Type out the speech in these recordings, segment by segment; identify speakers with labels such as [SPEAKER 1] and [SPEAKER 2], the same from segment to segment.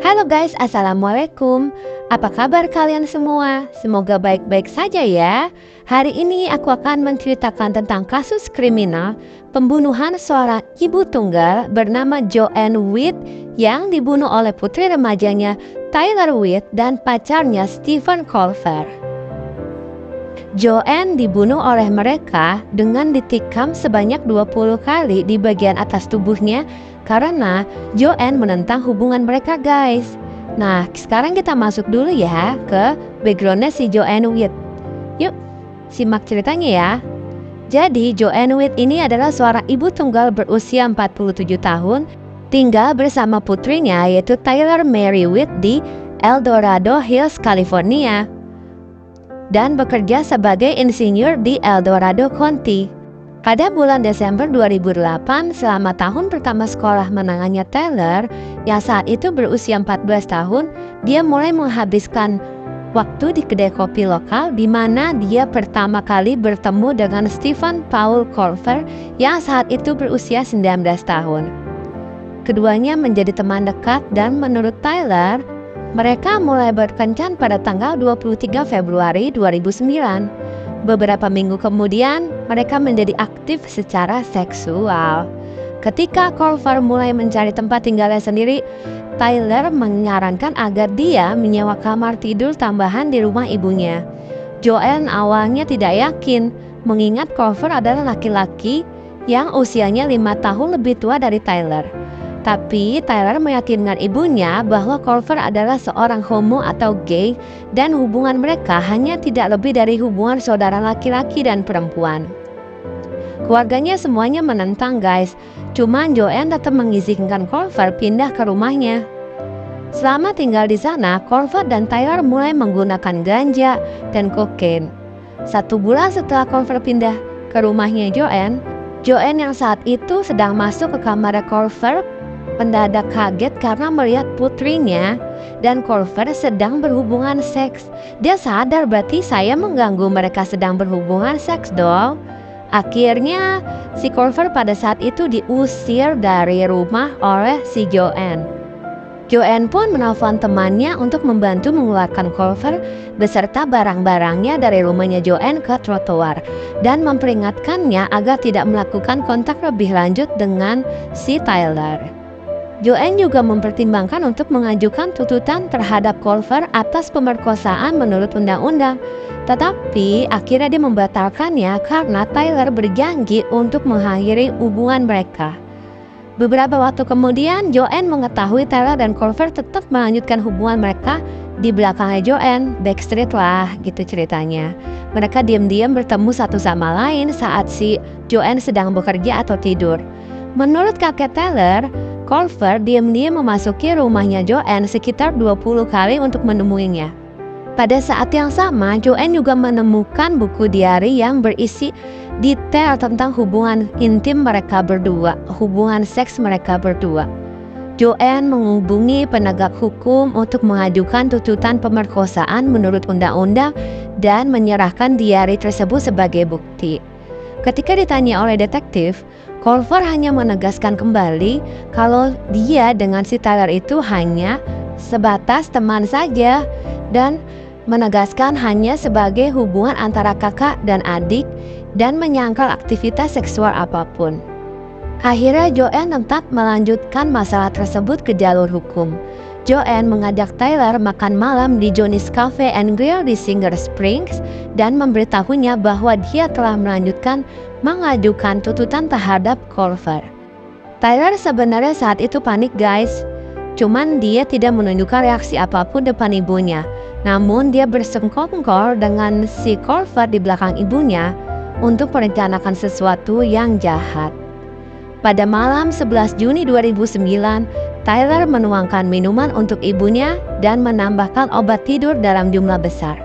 [SPEAKER 1] Halo guys, Assalamualaikum. Apa kabar kalian semua? Semoga baik-baik saja ya. Hari ini aku akan menceritakan tentang kasus kriminal pembunuhan seorang ibu tunggal bernama Joanne Witt yang dibunuh oleh putri remajanya Tyler Witt dan pacarnya Stephen Colfer. Joanne dibunuh oleh mereka dengan ditikam sebanyak 20 kali di bagian atas tubuhnya karena Joanne menentang hubungan mereka guys. Nah, sekarang kita masuk dulu ya ke backgroundnya si Joanne Witt. Yuk, simak ceritanya ya. Jadi Joanne Witt ini adalah seorang ibu tunggal berusia 47 tahun, tinggal bersama putrinya yaitu Tyler Mary Witt di El Dorado Hills, California, dan bekerja sebagai insinyur di El Dorado County. Pada bulan Desember 2008, selama tahun pertama sekolah menengahnya Tyler, yang saat itu berusia 14 tahun, dia mulai menghabiskan waktu di kedai kopi lokal di mana dia pertama kali bertemu dengan Stephen Paul Colfer yang saat itu berusia 19 tahun. Keduanya menjadi teman dekat dan menurut Tyler, mereka mulai berkencan pada tanggal 23 Februari 2009. Beberapa minggu kemudian, mereka menjadi aktif secara seksual. Ketika Colfer mulai mencari tempat tinggalnya sendiri, Tyler menyarankan agar dia menyewa kamar tidur tambahan di rumah ibunya. Joanne awalnya tidak yakin, mengingat Colfer adalah laki-laki yang usianya 5 tahun lebih tua dari Tyler. Tapi Tyler meyakinkan ibunya bahwa Colfer adalah seorang homo atau gay dan hubungan mereka hanya tidak lebih dari hubungan saudara laki-laki dan perempuan. Keluarganya semuanya menentang guys, cuman Joanne tetap mengizinkan Colfer pindah ke rumahnya. Selama tinggal di sana, Colfer dan Tyler mulai menggunakan ganja dan kokain. 1 bulan setelah Colfer pindah ke rumahnya Joanne yang saat itu sedang masuk ke kamar Colfer mendadak kaget karena melihat putrinya dan Colfer sedang berhubungan seks. Dia sadar berarti saya mengganggu mereka sedang berhubungan seks dong. Akhirnya si Colfer pada saat itu diusir dari rumah oleh si Joanne. Joanne pun menelpon temannya untuk membantu mengeluarkan Colfer beserta barang-barangnya dari rumahnya Joanne ke trotoar dan memperingatkannya agar tidak melakukan kontak lebih lanjut dengan si Tyler. Joanne juga mempertimbangkan untuk mengajukan tuntutan terhadap Colfer atas pemerkosaan menurut undang-undang. Tetapi akhirnya dia membatalkannya karena Tyler berjanji untuk mengakhiri hubungan mereka. Beberapa waktu kemudian, Joanne mengetahui Tyler dan Colfer tetap melanjutkan hubungan mereka di belakangnya Joanne, backstreet lah gitu ceritanya. Mereka diam-diam bertemu satu sama lain saat si Joanne sedang bekerja atau tidur. Menurut kakek Tyler, Colfer diam-diam memasuki rumahnya Joanne sekitar 20 kali untuk menemuinya. Pada saat yang sama, Joanne juga menemukan buku diari yang berisi detail tentang hubungan intim mereka berdua, hubungan seks mereka berdua. Joanne menghubungi penegak hukum untuk mengajukan tuntutan pemerkosaan menurut undang-undang dan menyerahkan diari tersebut sebagai bukti. Ketika ditanya oleh detektif, Colfer hanya menegaskan kembali kalau dia dengan si Tyler itu hanya sebatas teman saja dan menegaskan hanya sebagai hubungan antara kakak dan adik dan menyangkal aktivitas seksual apapun. Akhirnya Joanne tetap melanjutkan masalah tersebut ke jalur hukum. Joanne mengajak Tyler makan malam di Johnny's Cafe and Grill di Singer Springs dan memberitahunya bahwa dia telah mengajukan tuntutan terhadap Colfer. Tyler sebenarnya saat itu panik guys, cuman dia tidak menunjukkan reaksi apapun depan ibunya. Namun dia bersengkongkol dengan si Colfer di belakang ibunya untuk merencanakan sesuatu yang jahat. Pada malam 11 Juni 2009, Tyler menuangkan minuman untuk ibunya dan menambahkan obat tidur dalam jumlah besar.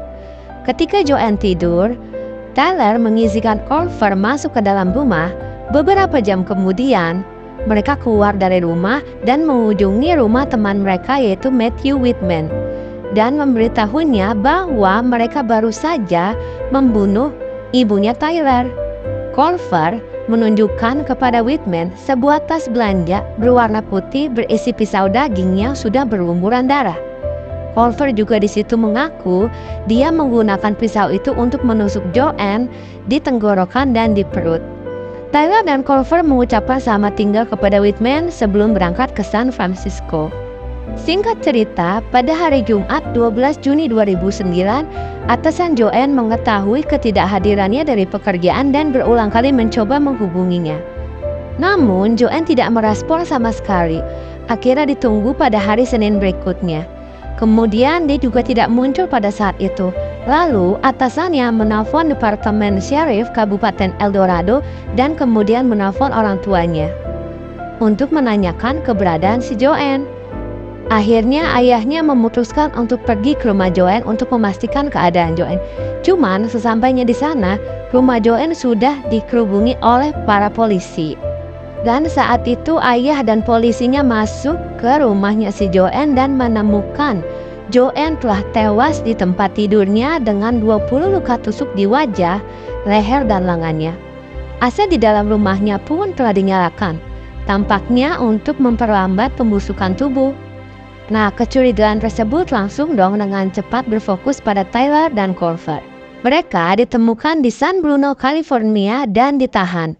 [SPEAKER 1] Ketika Joanne tidur, Tyler mengizinkan Colfer masuk ke dalam rumah. Beberapa jam kemudian, mereka keluar dari rumah dan mengunjungi rumah teman mereka yaitu Matthew Whitman dan memberitahunya bahwa mereka baru saja membunuh ibunya Tyler. Colfer menunjukkan kepada Whitman sebuah tas belanja berwarna putih berisi pisau daging yang sudah berlumuran darah. Culver juga di situ mengaku dia menggunakan pisau itu untuk menusuk Joanne di tenggorokan dan di perut. Tyler dan Culver mengucapkan selamat tinggal kepada Whitman sebelum berangkat ke San Francisco. Singkat cerita, pada hari Jumat 12 Juni 2009, atasan Joanne mengetahui ketidakhadirannya dari pekerjaan dan berulang kali mencoba menghubunginya. Namun, Joanne tidak merespon sama sekali. Akhirnya ditunggu pada hari Senin berikutnya. Kemudian dia juga tidak muncul pada saat itu. Lalu, atasannya menelpon Departemen Sheriff Kabupaten El Dorado dan kemudian menelpon orang tuanya untuk menanyakan keberadaan si Joanne. Akhirnya ayahnya memutuskan untuk pergi ke rumah Joanne untuk memastikan keadaan Joanne. Cuman sesampainya di sana, rumah Joanne sudah dikerubungi oleh para polisi. Dan saat itu ayah dan polisinya masuk ke rumahnya si Joanne dan menemukan Joanne telah tewas di tempat tidurnya dengan 20 luka tusuk di wajah, leher dan lengannya. AC di dalam rumahnya pun telah dinyalakan, tampaknya untuk memperlambat pembusukan tubuh. Nah, kecurigaan tersebut langsung dong dengan cepat berfokus pada Tyler dan Culver. Mereka ditemukan di San Bruno, California dan ditahan.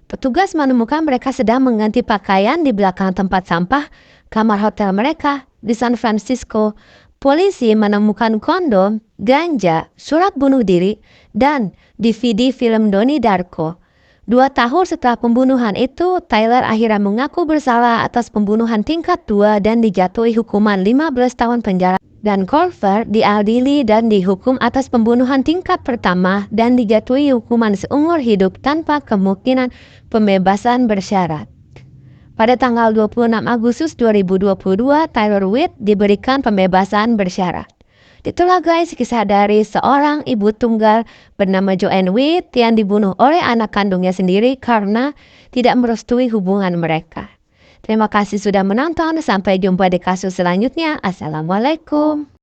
[SPEAKER 1] Petugas menemukan mereka sedang mengganti pakaian di belakang tempat sampah kamar hotel mereka di San Francisco. Polisi menemukan kondom, ganja, surat bunuh diri, dan DVD film Donnie Darko. 2 tahun setelah pembunuhan itu, Tyler akhirnya mengaku bersalah atas pembunuhan tingkat 2 dan dijatuhi hukuman 15 tahun penjara. Dan Culver diadili dan dihukum atas pembunuhan tingkat pertama dan dijatuhi hukuman seumur hidup tanpa kemungkinan pembebasan bersyarat. Pada tanggal 26 Agustus 2022, Tyler Witt diberikan pembebasan bersyarat. Itulah guys kisah dari seorang ibu tunggal bernama Joanne Witt yang dibunuh oleh anak kandungnya sendiri karena tidak merestui hubungan mereka. Terima kasih sudah menonton, sampai jumpa di kasus selanjutnya. Assalamualaikum.